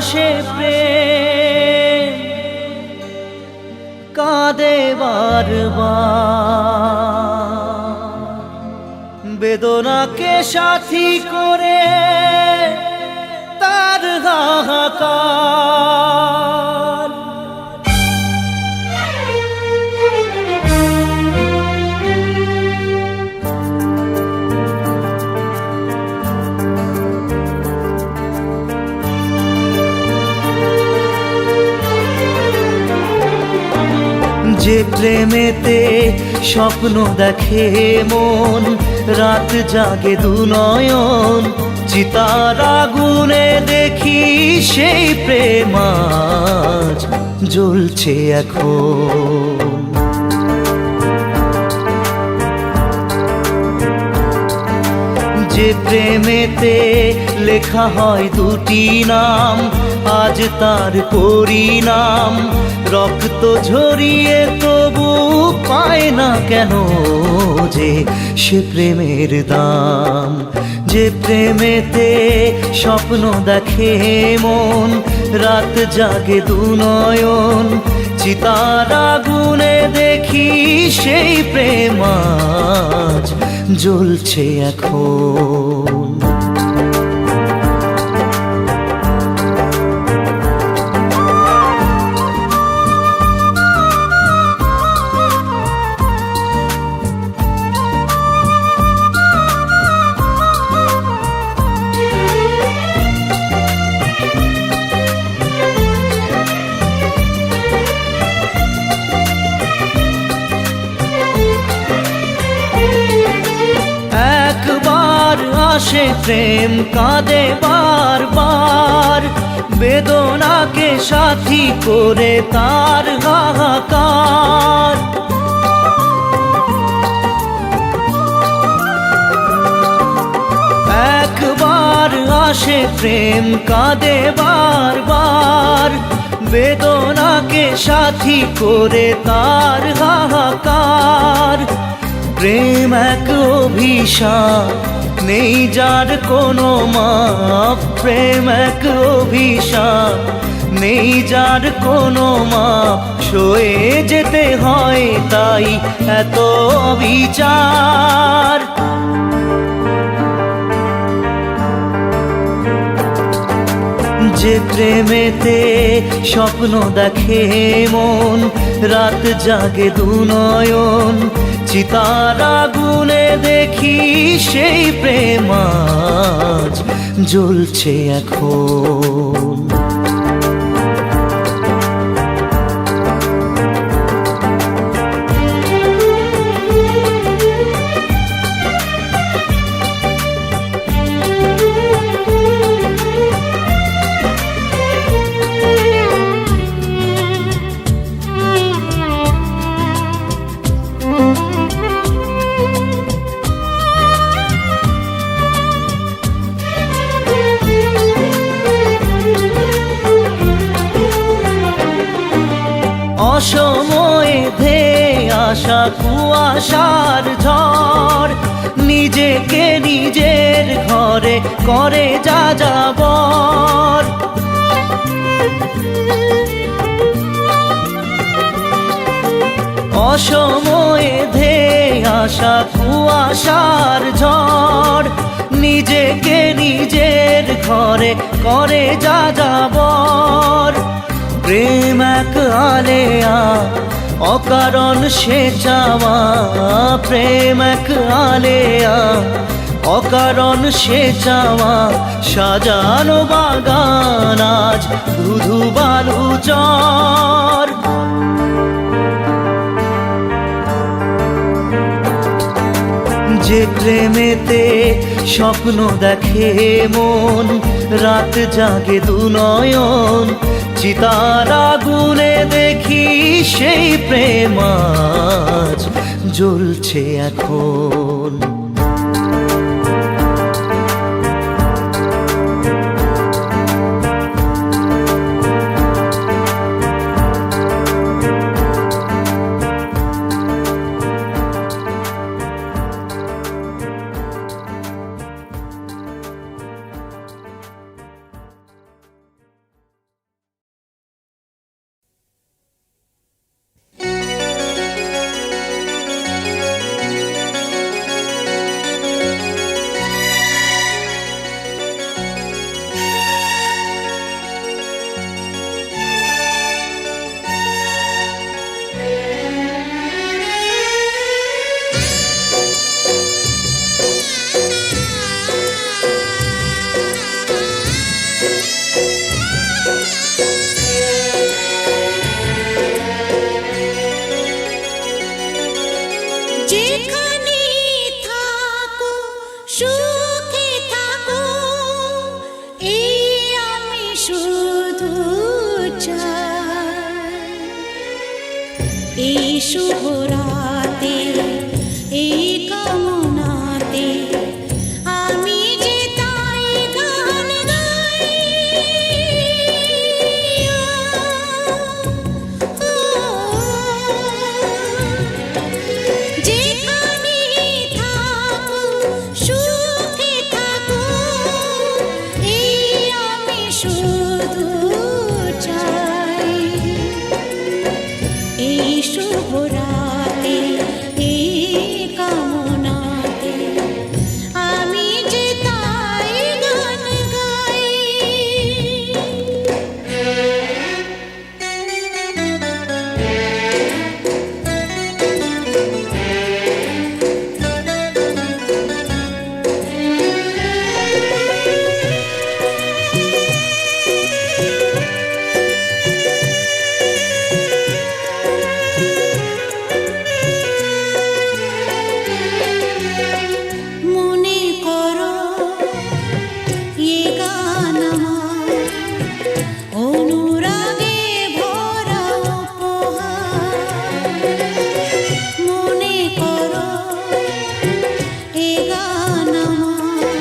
আসে প্রেম কাঁদে বারবার, বেদনাকে সাথী করে তার হাহাকার। যে প্রেমেতে স্বপ্ন দেখে মন, রাত জাগে দুনয়ন, চিতার আগুনে দেখি সেই প্রেম আজ জ্বলছে এখন। যে প্রেমেতে লেখা হয় দুটি নাম, আজ তার পরিণাম রক্ত ঝরিয়ে তবু পায় না কেন যে সে প্রেমের দাম। যে প্রেমেতে স্বপ্ন দেখে মন, রাত জাগে দুনয়ন, চিতার আগুনে দেখি সেই প্রেম আজ জ্বলছে এখন। একবার আসে প্রেম কাঁদে বারবার, বেদনাকে সাথী করে তার হাহাকার। একবার আসে প্রেম কাঁদে বারবার, বেদনাকে সাথী করে তার হাহাকার। প্রেম এক অভিশাপ, নেই যার কোনো মাপ। প্রেম এক অভিশাপ, নেই যার কোনো মাপ। সয়ে যেতে হয় তাই এত বিচার। যে প্রেমেতে স্বপ্ন দেখে মন, রাত জাগে দুনয়ন, চিতার আগুনে দেখি সেই প্রেম আজ জ্বলছে এখন। অসময়ে ধেয়ে আসা কুয়াশার ঝড়, নিজেকে নিজের ঘরে করে যাযাবর। অসময়ে ধেয়ে আসা কুয়াশার ঝড়, নিজেকে নিজের ঘরে করে যাযাবর। প্রেম এক আলেয়া, অকারণ সে চাওয়া। প্রেম এক আলেয়া, অকারণ সে চাওয়া। সাজানো বাগান আজ ধুধু বালু চর। যে প্রেমেতে স্বপ্ন দেখে মন, রাত জাগে দুনয়ন, চিতার আগুনে দেখি সেই প্রেম আজ জ্বলছে এখন। শুভ রাতে এই কামনাতে আমি যে তাই গান গাই। যেখানে থাকো সুখে থাকো এই আমি শুধু চাই। এই শুভ রাতে এই কামনাতে আমি যে তাই গান গাই। মনে করো এ গান আমার অনুরাগে ভরা উপহার। মনে করো এ গান আমার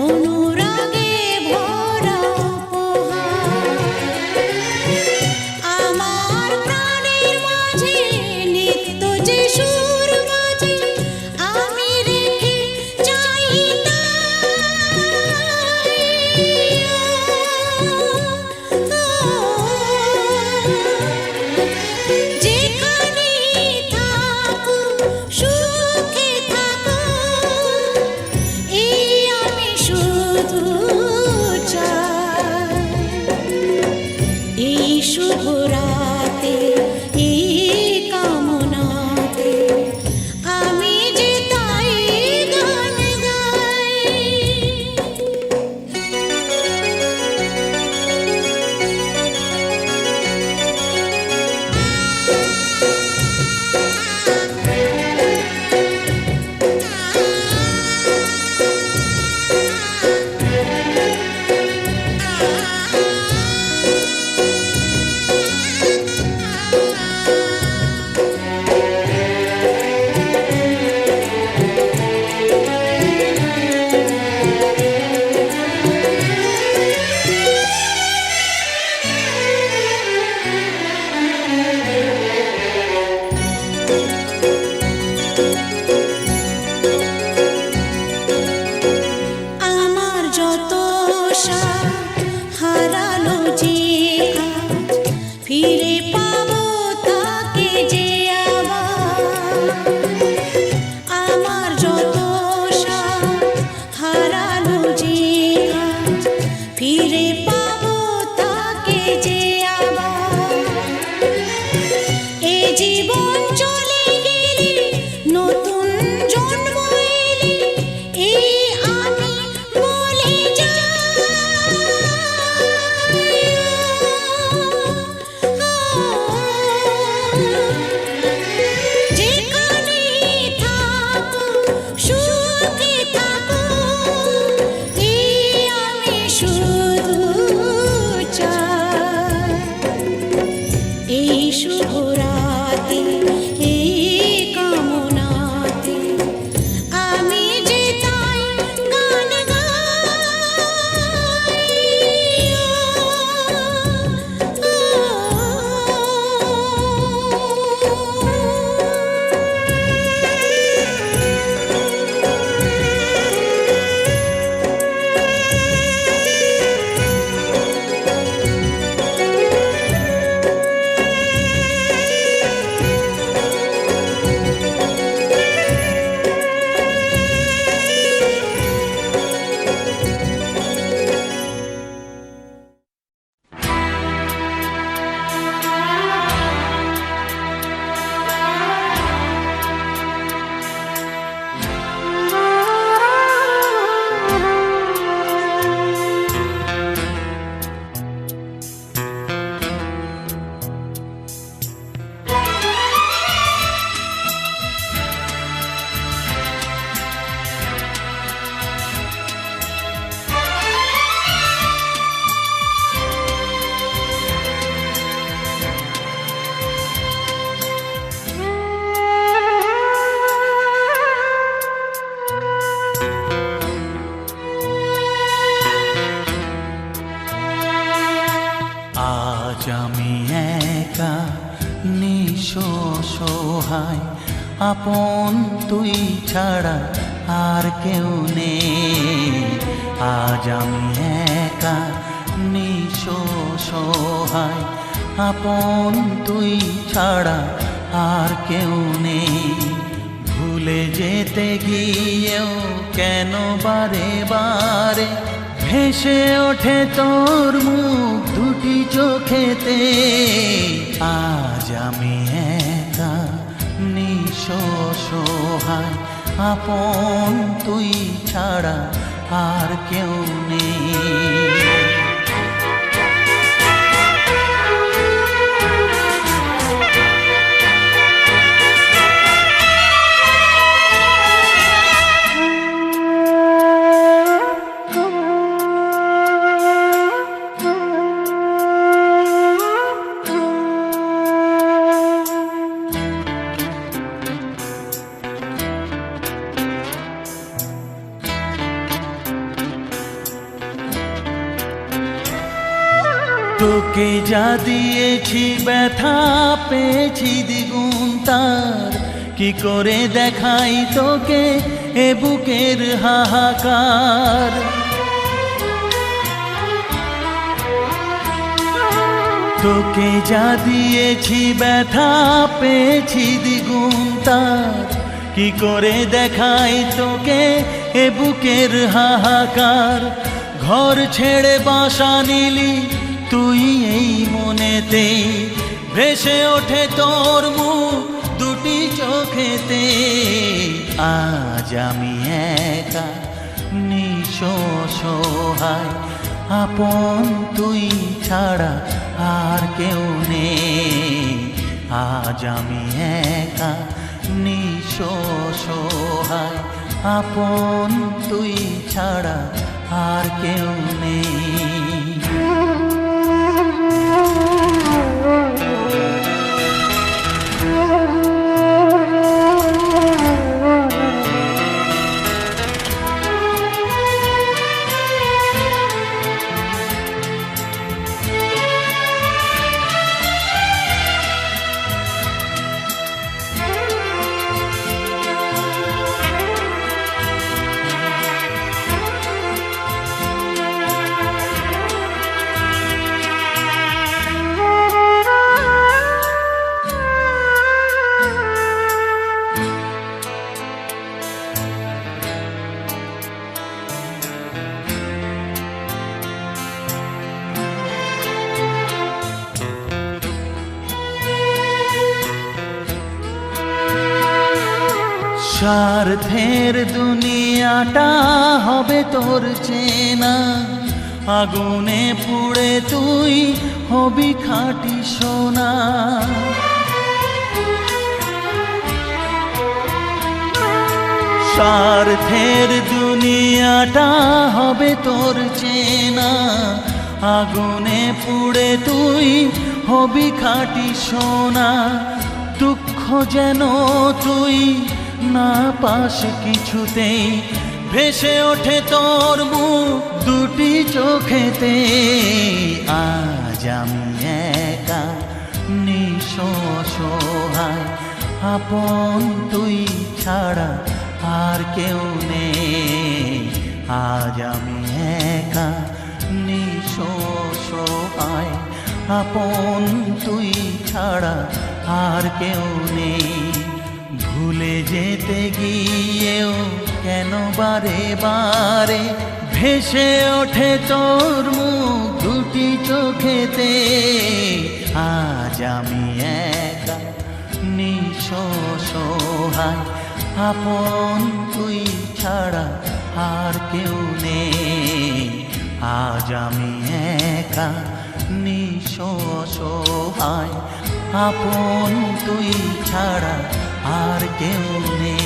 অনুরাগে ভরা উপহার। আমার প্রাণের মাঝে নিত্য যে সুর বাজে আমি রেখে চাই যেখানে থাকো সুখে থাকো এই আমি শুধু চাই। এই শুভ রাতে এই কামনাতে আমি যে তাই গান গাই। আমার যত সাথ হারালো যে আজ ফিরে পাবো তাকে যে আবার। আমার যত সাথ হারালো যে আজ ফিরে পাবো তাকে যে আবার। এ জীবন চলে গেলে নতুন জন্ম এলে এই আমি বলে যাই। আপন তুই ছাড়া আর কেউ নেই। আজ আমি একা নিঃস্ব সহায়, আপন তুই ছাড়া আর কেউ নেই। ভুলে যেতে গিয়েও কেন বারে বারে ভেসে ওঠে তোর মুখ দুটি চোখেতে। আজ আমি একা নিঃস্ব সহায়, আপন তুই ছাড়া আর কেউ নেই। তোকে যা দিয়েছি ব্যথা পেয়েছি দ্বিগুণ তার, কি করে দেখাই তোকে এ বুকের হাহাকার। তোকে যা দিয়েছি ব্যথা পেয়েছি দ্বিগুণ তার, কি করে দেখাই তোকে এ বুকের হাহাকার। ঘর ছেড়ে বাসা নিলি তুই এই মনেতে, ভেসে ওঠে তোর মুখ দুটি চোখেতে। আজ আমি একা নিঃস্ব সহায়, আপন তুই ছাড়া আর কেউ নেই। আজ আমি একা নিঃস্ব সহায়, আপন তুই ছাড়া আর কেউ নেই। স্বার্থের দুনিয়াটা হবে তোর চেনা, আগুনে পুড়ে তুই হবি খাঁটি সোনা। স্বার্থের দুনিয়াটা হবে তোর চেনা, আগুনে পুড়ে তুই হবি খাঁটি সোনা। দুঃখ যেন তুই না পাস কিছুতেই, ভেসে ওঠে তোর মুখ দুটি চোখেতে। আজ আমি একা নিঃস্ব সহায়, আপন তুই ছাড়া আর কেউ নেই। আজ আমি একা নিঃস্ব সহায়, আপন তুই ছাড়া আর কেউ নেই। ভুলে যেতে গিয়েও কেন বারে বারে ভেসে ওঠে তোর মুখ দুটি চোখেতে। আজ আমি একা নিঃস্ব সহায়, আপন তুই ছাড়া আর কেউ নেই। আজ আমি একা নিঃস্ব সহায়, আপন তুই ছাড়া আর কেউ নেই।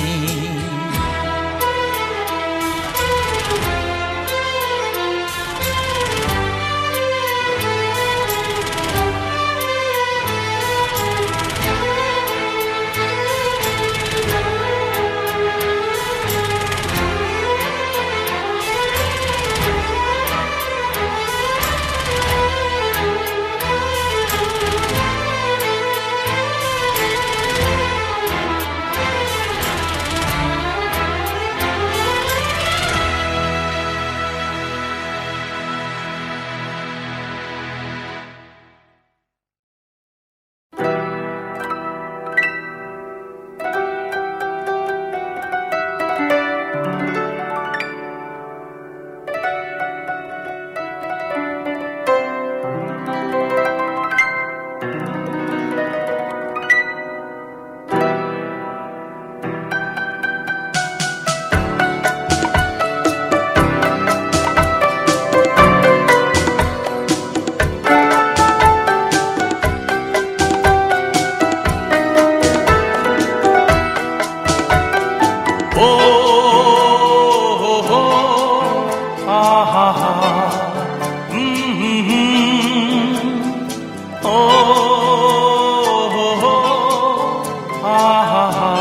আহা হা ও হো হো আহা হা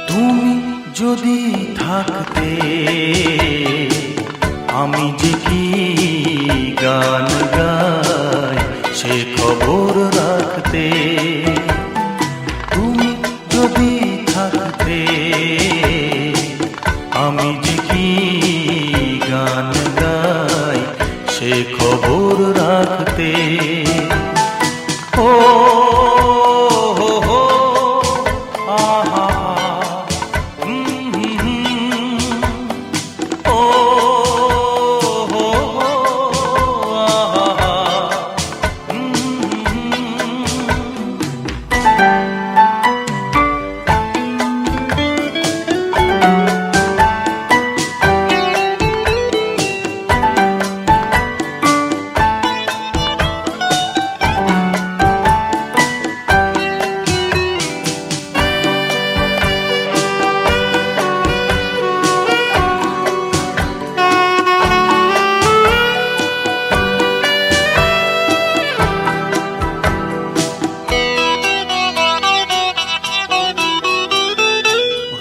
তুমি যদি থাকতে আমি যে কি গান গাই সে খবর রাখতে তুমি যদি থাকতে আমি যে কি গান গাই সে খবর রাখতে ও হো হো আহা ও হো আহা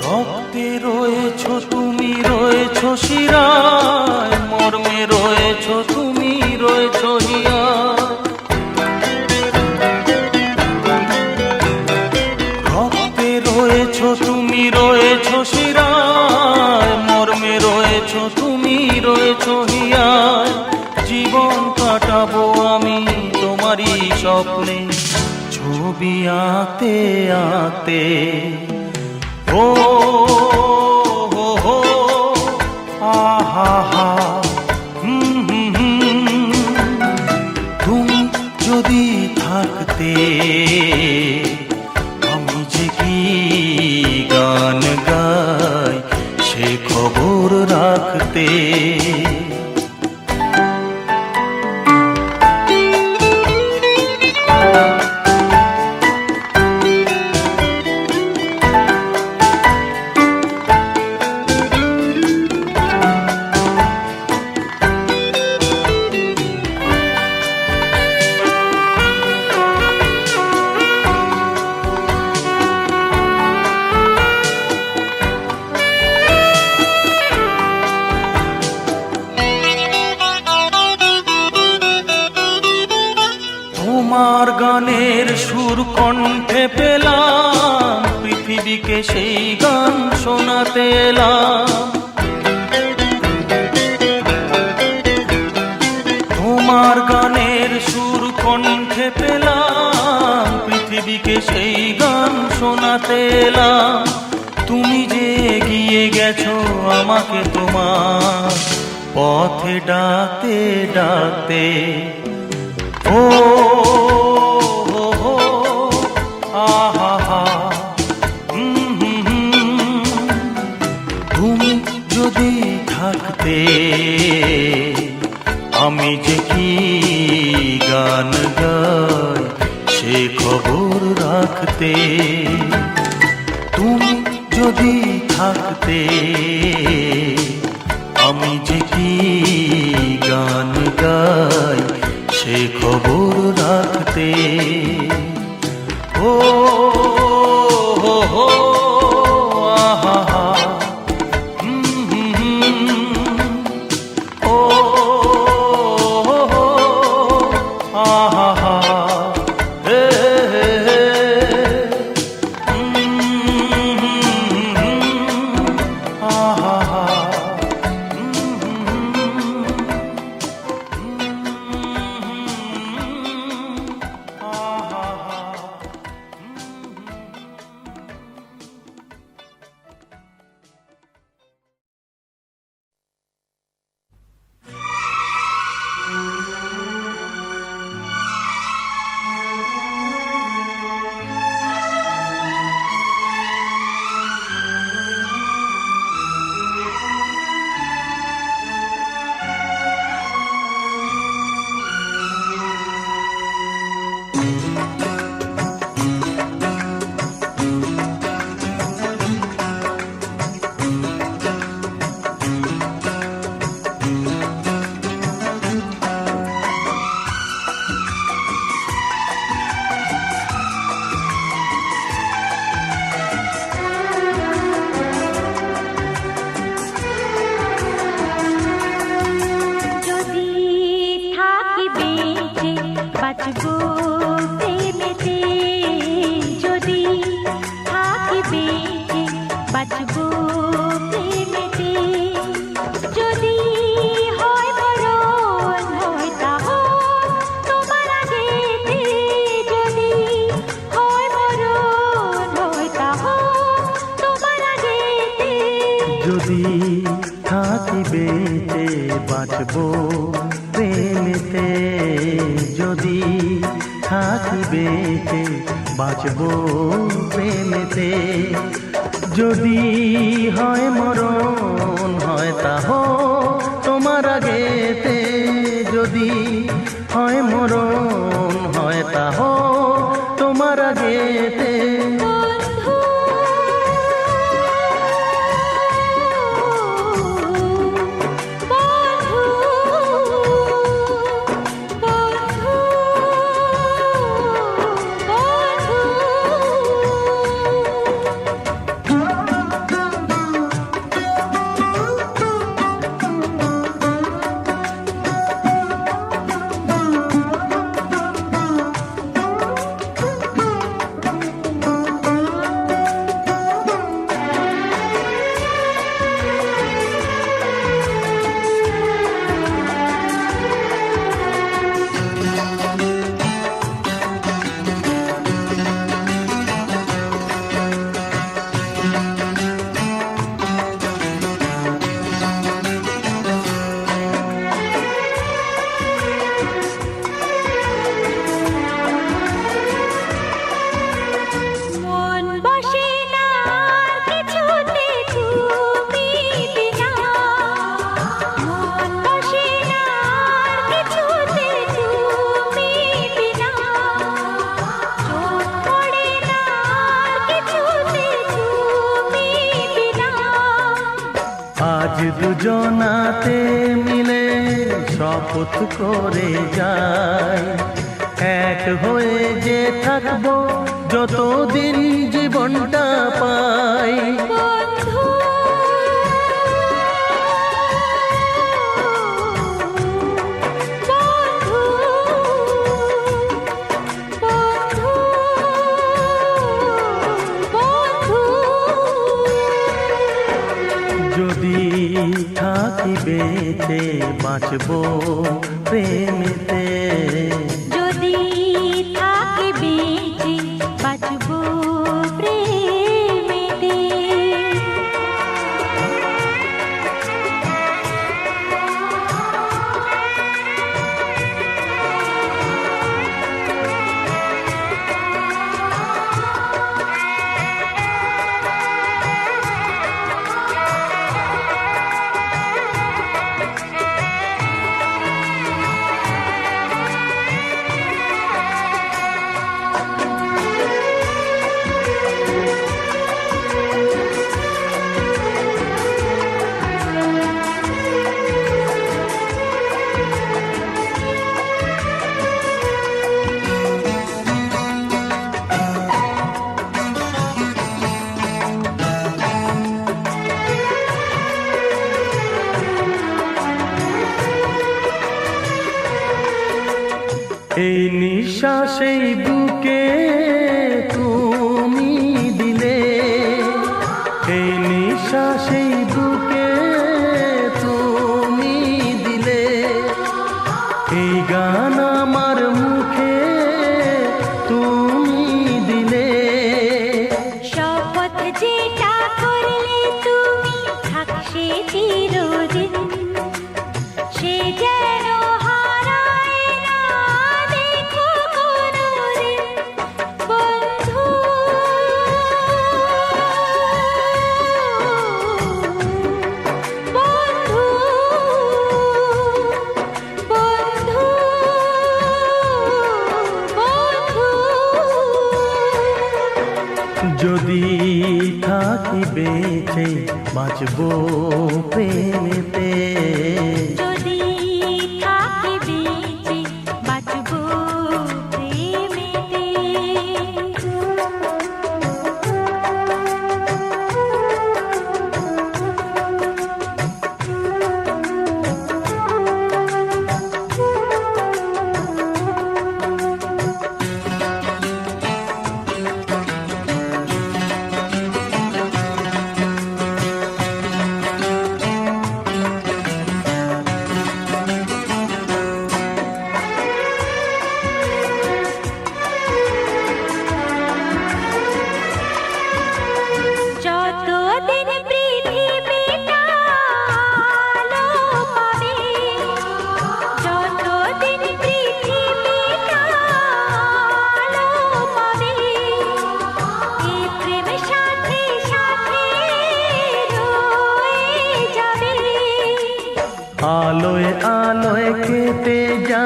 রক্তে রয়েছ তুমি রয়েছ শিরায় মর্মে রয়েছ তুমি রয়েছ হিয়ায় রক্তে রয়েছ তুমি রয়েছ শিরায় মর্মে রয়েছ তুমি রয়েছ হিয়ায় জীবন কাটাবো আমি তোমারই স্বপ্নে ছবি আঁকতে আঁকতে ও হো হো আহা হা তুমি যদি থাকতে আমি যে কি গান গাই সে খবর রাখতে তোমার গানের সুর কণ্ঠে পেলাম পৃথিবীকে সেই গান শোনাতে এলাম তোমার গানের সুর কণ্ঠে পেলাম পৃথিবীকে সেই গান শোনাতে এলাম তুমি যে এগিয়ে গেছো আমাকে তোমার পথে ডাকতে ডাকতে ও হো হো আহা হা তুমি যদি থাকতে আমি যে কি গান গাই সে খবর রাখতে তুমি যদি থাকতে আমি যে কি গান গাই সে খবর রাখতে ও হো হো আহা হা ও হো হো আহা হা হে হে হে আহা হা বাঁচবো প্রেমেতে যদি থাকি বেঁচে বাঁচবো প্রেমেতে যদি হয় মরণ হয় তা হোক তোমার আগেতে যদি হয় মরণ হয় তা হোক তোমার আগেতে যদি থাকি বেঁচে বাঁচবো প্রেমেতে যদি থাকি বেঁচে বাঁচবো প্রেমেতে যদি হয় মরণ হয় তা হোক তোমার আগেতে যদি হয় মরণ হয় তা হোক তোমার আগেতে মন বসে না আর কিছুতে তুমি বিনা মন বসে না আর কিছুতে তুমি বিনা চোখ পড়ে না আর কিছুতে তুমি বিনা আজ দুজনাতে মিলে শপথ করে যাই এক হয়ে যে থাকবো যতদিন জীবনটা পাই বন্ধু বন্ধু বন্ধু বন্ধু যদি থাকি বেঁচে বাঁচবো প্রেমেতে যদি থাকি বেঁচে বাঁচবো প্রেমেতে এই নিঃশ্বাসেই বুকে তুমি দিলে এই নিঃশ্বাসেই বুকে তুমি দিলে এই গান আমার মুখে তুমি দিলে শপথ যেটা করলে তুমি থাকছে চিরদিন সে যেন হারায় না দেখো কোনোদিন বন্ধু বন্ধু বন্ধু বন্ধু যদি থাকি বেঁচে বাঁচবো প্রেমেতে যদি থাকি বেঁচে বাঁচবো প্রেমেতে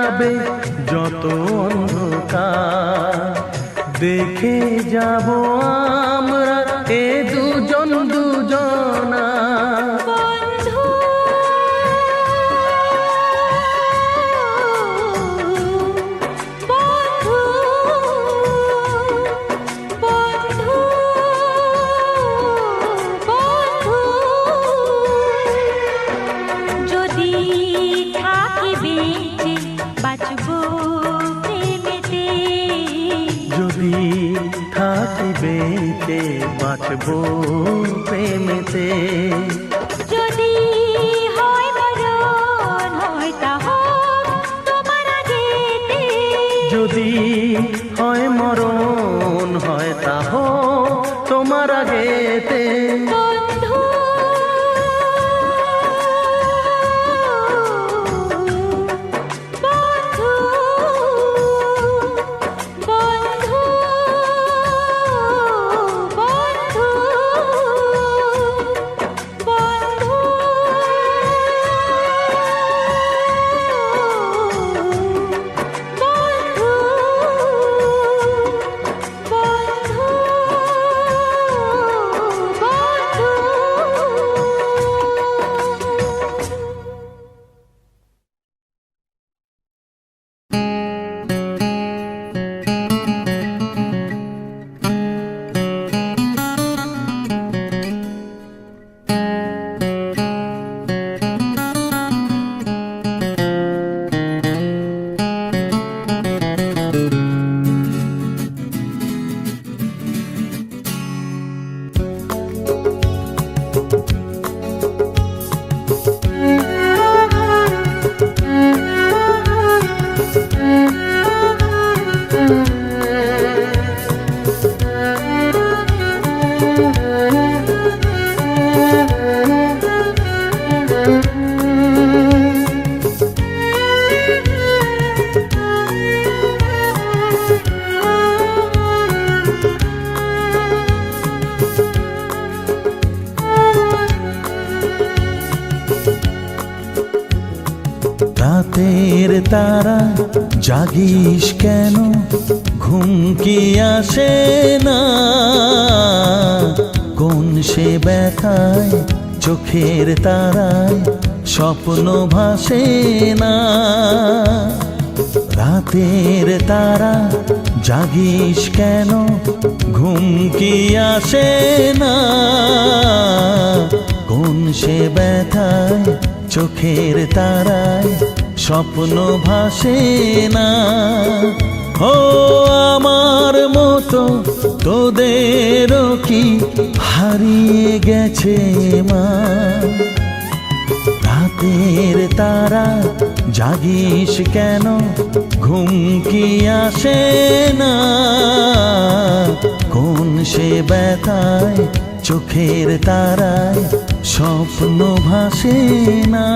যাবে যত অন্ধকার, দেখে যাব আমরা এ দুজন দুজনা। বন্ধু বন্ধু বন্ধু বন্ধু, যদি থাকি বেঁচে বাঁচবো প্রেমেতে, যদি থাকি বেঁচে বাঁচবো প্রেমেতে, যদি হয় মরণ হয় তা হোক তোমার আগেতে, যদি হয় মরণ হয় তা হোক তোমার আগেতে। বন্ধু বন্ধু বন্ধু বন্ধু বন্ধু রাতের তারা জাগিস কেন, ঘুম কি আসে না? কোন সে ব্যথায় চোখের তারায় স্বপ্ন ভাসে না? রাতের তারা জাগিস কেন, ঘুম কি আসে না? কোন সে ব্যথায় চোখের তারায় স্বপ্ন ভাসে না? ও আমার মতো তোদেরও কি হারিয়ে গেছে মা? রাতের তারা জাগিস কেন, ঘুম কি আসে না? কোন সে ব্যথায় চোখের তারায় স্বপ্ন ভাসে না?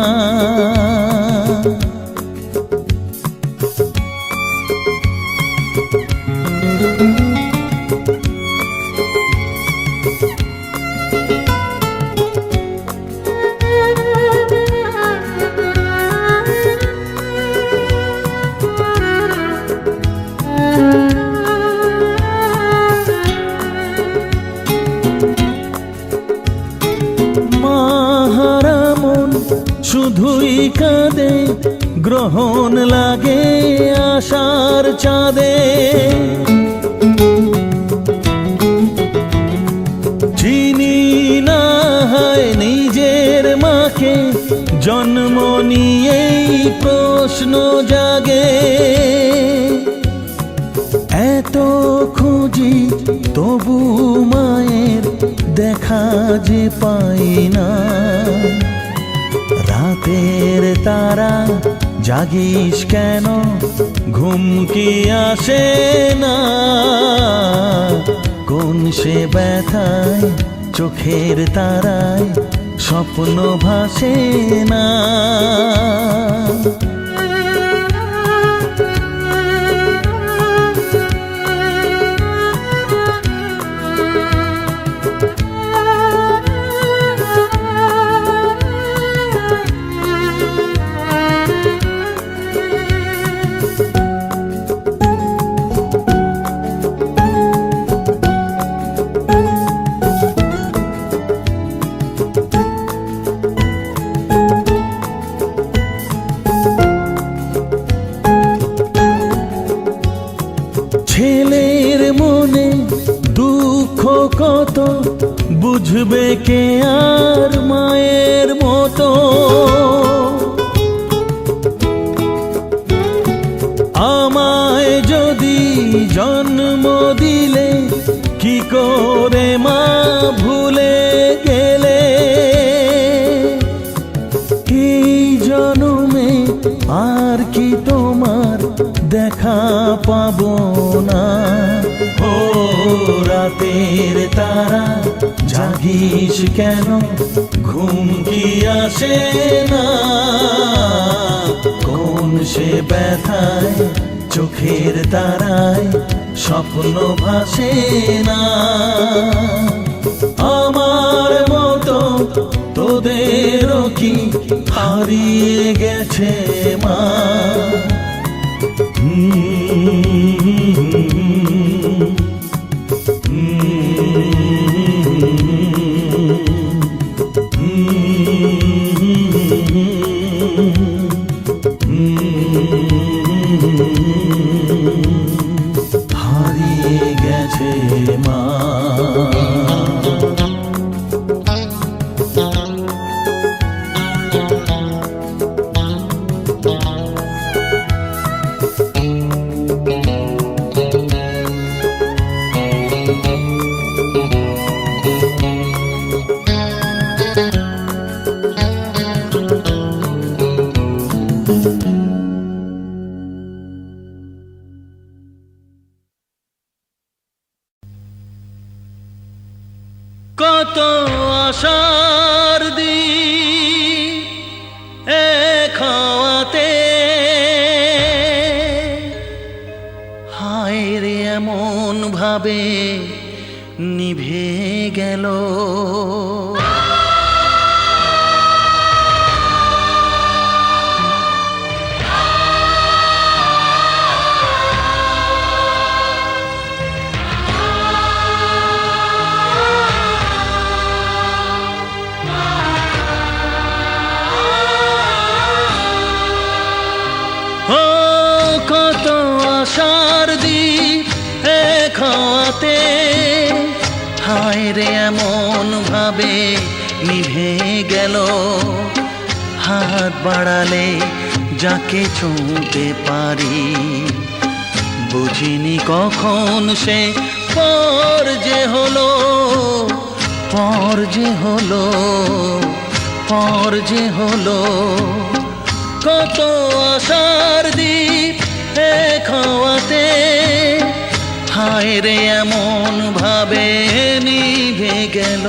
শুধুই কাঁদে, গ্রহণ লাগে আশার চাঁদে। চিনি না হয় নিজের মাকে, জন্ম নিয়েই প্রশ্ন জাগে। এত খুঁজি তবু মায়ের দেখা যে পাই না। রাতের তারা জাগিস কেন, ঘুম কি আসে না? কোন সে ব্যথায় চোখের তারায় স্বপ্ন ভাসে না? কত বুঝবে কে আর মায়ের মতো। আমায় যদি জন্ম দিলে কি করে মা ভুলে গেলে, এই জন্মে আর কি তোমার দেখা পাবো না। ও রাতের তারা জাগিস কেন, ঘুম কি আসে না? কোন সে ব্যথায় চোখের তারায় স্বপ্ন ভাসে না? আমার মতো তোদেরও কি হারিয়ে গেছে মা? হারিয়ে গেছে মা। কত আশার দিন এক হওয়াতে, হায় রে এমন ভাবে নিভে গেল। কত আশার দ্বীপ এক হওয়াতে, হায় রে এমন ভাবে নিভে গেল। হাত বাড়ালে যাকে ছুঁতে পারি, বুঝিনি কখন সে পর যে হলো, পর যে হলো, পর যে হলো। কত আশার দ্বীপ এক হওয়াতে, হায় রে এমন ভাবে নিভে গেল।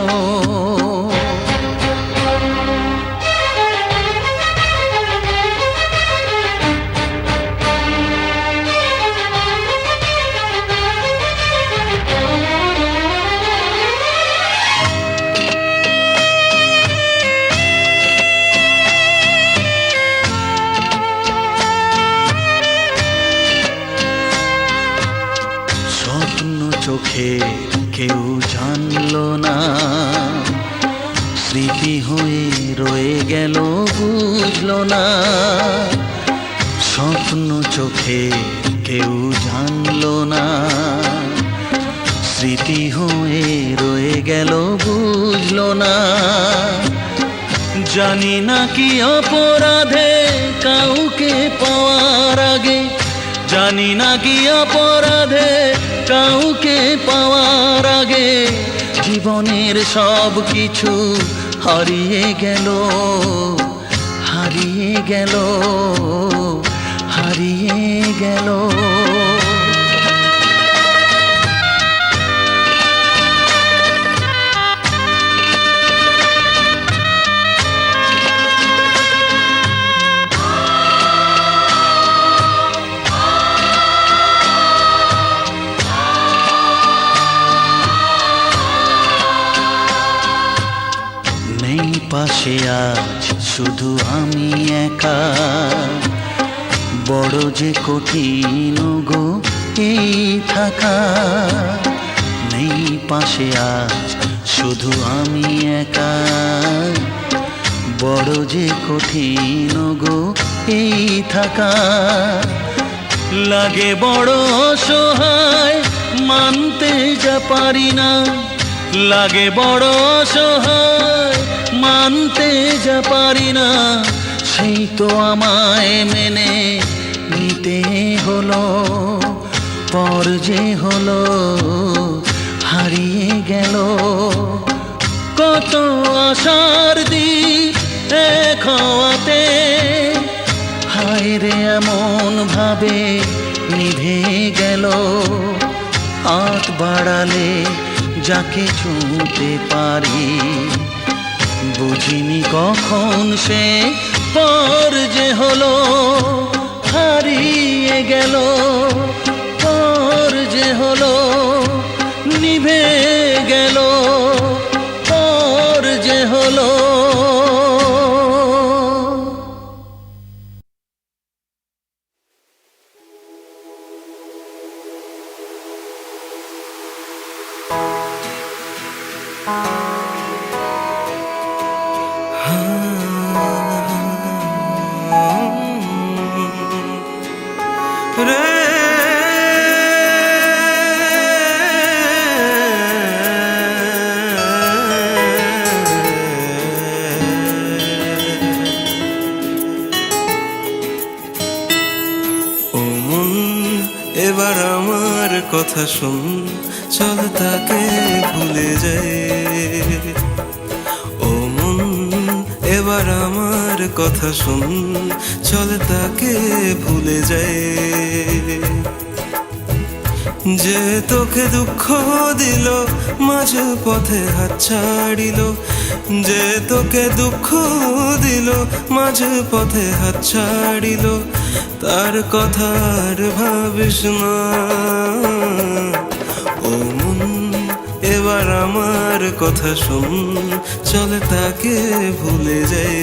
চোখে কেউ জানলো না, স্মৃতি হয়ে রয়ে গেল বুঝলো না। স্বপ্ন চোখে কেউ জানলো না, স্মৃতি হয়ে রয়ে গেল বুঝলো না। জানি না কি অপরাধে কাউকে পাওয়ার আগে, জানি না কি অপরাধে কাউকে পাওয়ার আগে, জীবনের সব কিছু হারিয়ে গেল, হারিয়ে গেল, হারিয়ে গেল। পাশে আজ শুধু আমি একা, বড় যে কঠিন গো এই থাকা। নেই পাশে আজ শুধু আমি একা, বড় যে কঠিন গো এই থাকা। লাগে বড় অসহায়, মানতে যা পারি না, লাগে বড় অসহায়, মানতে যা পারি না সেই তো আমায় মেনে নিতে হলো। পর যে হলো হারিয়ে গেল কত আশার দ্বীপ এক হওয়াতে, হায় রে এমন ভাবে নিভে গেল। হাত বাড়ালে যাকে ছুঁতে পারি, বুঝিনি কখন সে পর যে হলো হারিয়ে গেল। পর যে হলো নিভে গেল, পর যে হলো। এবার আমার কথা শুন, চল তাকে ভুলে যাই। ও মন এবার আমার কথা শুন, চল তাকে ভুলে যাই। যে তোকে দুঃখ দিল, মাঝ পথে হাত ছাড়িল। যে তোকে দুঃখ দিল, মাঝ পথে হাত ছাড়িল, তার কথা আর ভাবিস না। ও মন এবার আমার কথা শুন, চল তাকে ভুলে যাই।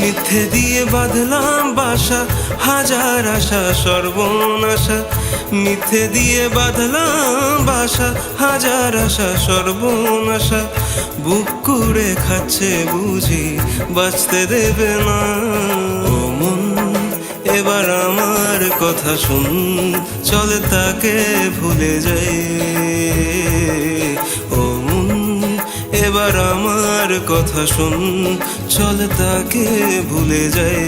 মিথ্যে দিয়ে বাঁধলাম বাসা, হাজার আশা সর্বনাশা। মিথ্যে দিয়ে বাঁধলাম বাসা, হাজার আশা সর্বনাশা। বুক কুড়ে খাচ্ছে বুঝি, বাঁচতে দেবে না। ও মন এবার আমার কথা শুন, চল তাকে ভুলে যাই। ও মন এবার আমার কথা শুন, চল তাকে ভুলে যাই।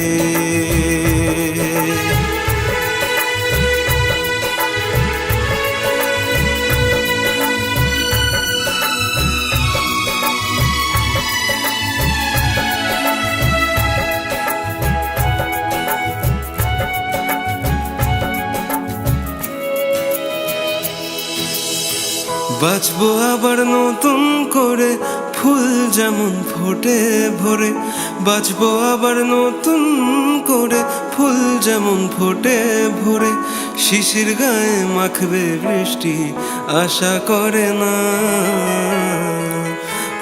বাঁচবো আবার নতুন করে, ফুল যেমন ফোটে ভরে। বাঁচবো আবার নতুন করে, ফুল যেমন ফোটে ভরে। শিশির গায়ে মাখবে বৃষ্টি, আশা করে না।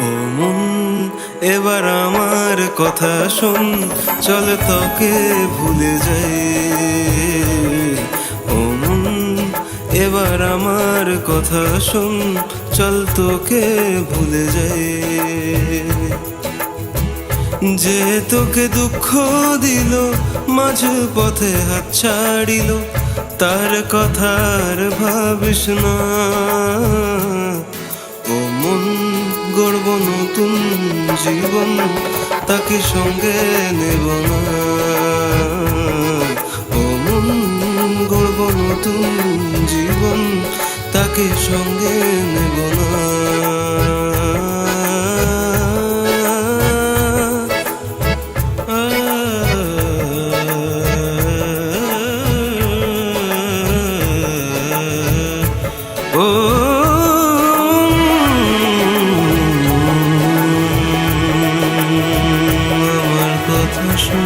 ও মন এবার আমার কথা শোন, চল তোকে ভুলে যাই। ও মন এবার আমার কথা শোন, চল তোকে ভুলে যাই। যে তোকে দুঃখ দিল, মাঝ পথে হাত ছাড়িল, তার কথার ভাবিস না। ও মন গড়ব নতুন জীবন, তাকে সঙ্গে নেব না। ও মন গড়ব নতুন জীবন, তাকে সঙ্গে নেব না। ও আমার কথা শোন,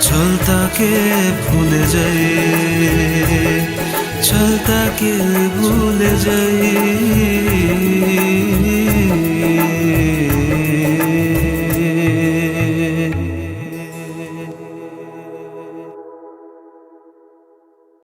চল তাকে ভুলে যাই। চল তাকে ভুলে যাই।